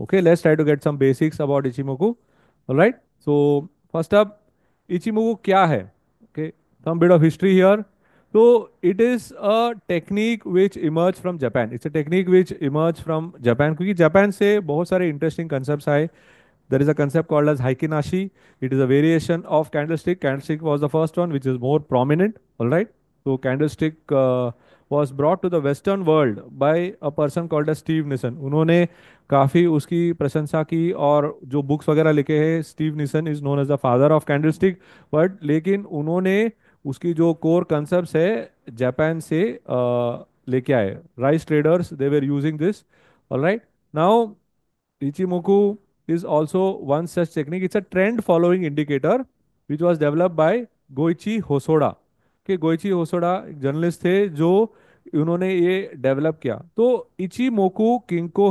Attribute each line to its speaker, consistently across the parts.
Speaker 1: Okay, let's try to get some basics about Ichimoku. All right. So first up, Ichimoku क्या है? Okay, some bit of history here. So it is a technique which emerged from Japan. It's a technique which emerged from Japan क्योंकि Japan से बहुत सारे interesting concepts आए. There is a concept called as Haikinashi. It is a variation of candlestick. Candlestick was the first one, which is more prominent. All right. So candlestick was brought to the Western world by a person called as Steve Nissen. उन्होंने काफ़ी उसकी प्रशंसा की और जो books वगैरह लिखे हैं Steve Nison is known as the father of candlestick but लेकिन उन्होंने उसकी जो कोर कंसेप्ट है जापान से लेके आए rice traders they were using this alright now Ichimoku is also one such technique. It's a trend following indicator which was developed by Goichi Hosoda. कि गोइची होसोडा एक जर्नलिस्ट थे जो उन्होंने ये डेवलप किया तो Ichimoku Kinko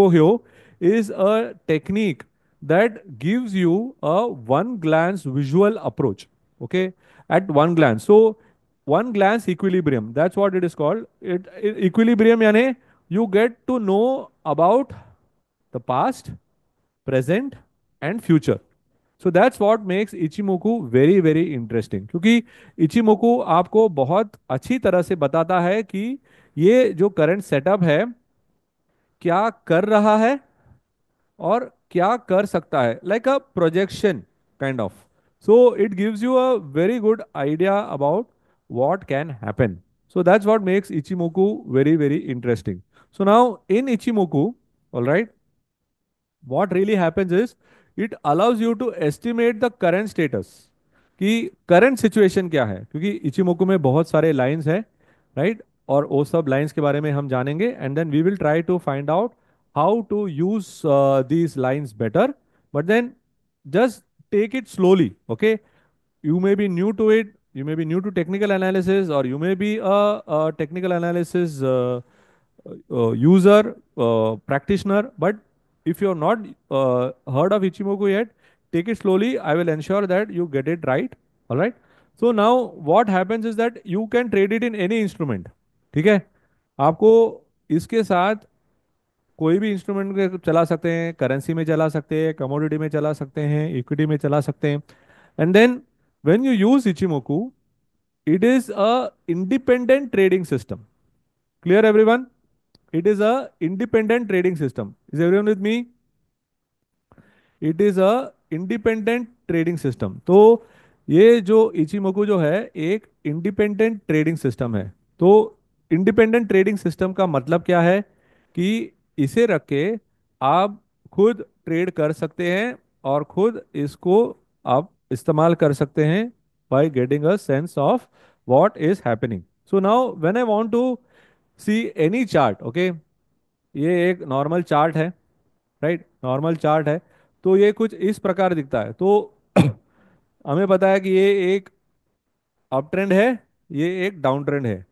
Speaker 1: Hyo is a technique that gives you a one glance visual approach okay at one glance so one glance equilibrium that's what it is called it equilibrium यानी you get to know about the past, present, and future. So that's what makes Ichimoku very very interesting क्योंकि Ichimoku आपको बहुत अच्छी तरह से बताता है कि ये जो करंट सेटअप है क्या कर रहा है और क्या कर सकता है like a projection kind of so it gives you a very good idea about what can happen so that's what makes Ichimoku very very interesting so now in Ichimoku all right what really happens is it allows you to estimate the current status कि current situation क्या है क्योंकि Ichimoku में बहुत सारे lines हैं right और वो सब लाइंस के बारे में हम जानेंगे and then we will try to find out how to use these lines better but then just take it slowly okay you may be new to it you may be new to technical analysis or you may be a technical analysis user practitioner but if you have not heard of Ichimoku yet take it slowly I will ensure that you get it right all right so now what happens is that you can trade it in any instrument ठीक है आपको इसके साथ कोई भी instrument चला सकते हैं करेंसी में चला सकते हैं कमोडिटी में चला सकते हैं इक्विटी में चला सकते हैं and then when you use Ichimoku it is a independent trading system clear everyone it is a independent trading system is everyone with me it is a independent trading system तो ये जो Ichimoku जो है एक independent trading system है तो independent trading system का मतलब क्या है कि इसे रख के आप खुद ट्रेड कर सकते हैं और खुद इसको आप इस्तेमाल कर सकते हैं by getting a sense of what is happening so now when I want to see any chart okay ये एक नॉर्मल चार्ट है राइट नॉर्मल चार्ट है तो ये कुछ इस प्रकार दिखता है तो हमें पता है कि ये एक अप ट्रेंड है ये एक डाउन ट्रेंड है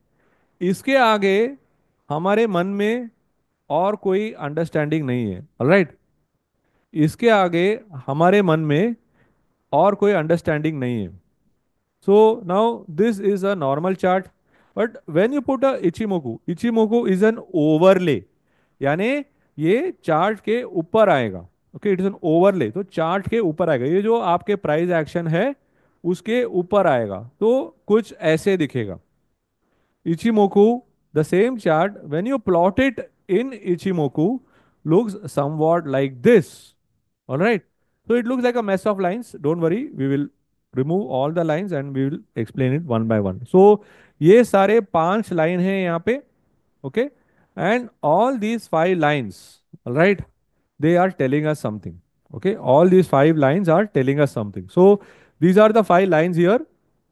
Speaker 1: इसके आगे हमारे मन में और कोई अंडरस्टैंडिंग नहीं है राइट इसके आगे हमारे मन में और कोई अंडरस्टैंडिंग नहीं है so now this is a normal chart but when you put a ichimoku is an overlay यानी ये चार्ट के ऊपर आएगा okay it is an overlay तो चार्ट के ऊपर आएगा ये जो आपके प्राइस एक्शन है उसके ऊपर आएगा तो कुछ ऐसे दिखेगा Ichimoku, the same chart, when you plot it in Ichimoku, looks somewhat like this. All right. So it looks like a mess of lines. Don't worry, we will remove all the lines and we will explain it one by one. So ये सारे 5 line हैं यहाँ पे okay and all these 5 lines all right they are telling us something okay all these 5 lines are telling us something so these are the 5 lines here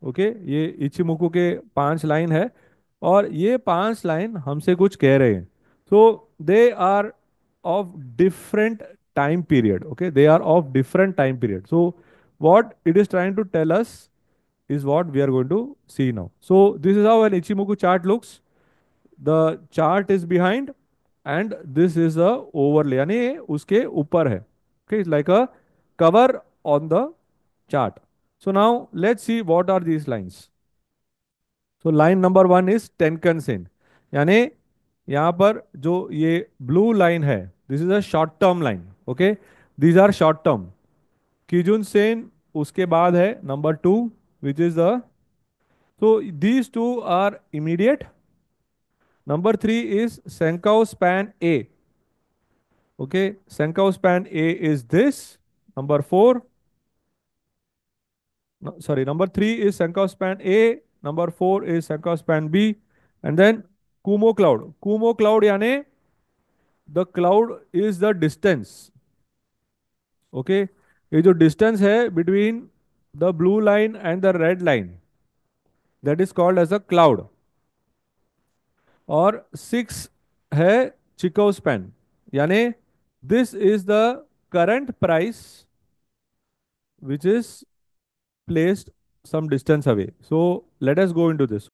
Speaker 1: okay ये इचिमुकु के 5 line है और ये 5 लाइन हमसे कुछ कह रहे हैं so they are of different time period okay they are of different time period so what it is trying to tell us is what we are going to see now so this is how an ichimoku chart looks the chart is behind and this is a overlay यानी ये उसके ऊपर है okay it's like a cover on the chart so now let's see what are these lines so line number 1 is Tenkan Sen यानी यहाँ पर जो ये ब्लू लाइन है this is a short term line, okay, these are short term. Kijun sen उसके बाद है number two, which is the, so these two are immediate. Number three is Senkau span A. Okay, Senkau span A is this. Number four, no, sorry, number three is Senkau span A. Number four is Senkau span B. And then Kumo cloud. Kumo cloud यानी the cloud is the distance. Okay, ये जो distance है between the blue line and the red line, that is called as a cloud. और six है Chico span, यानी this is the current price which is placed some distance away. So let us go into this.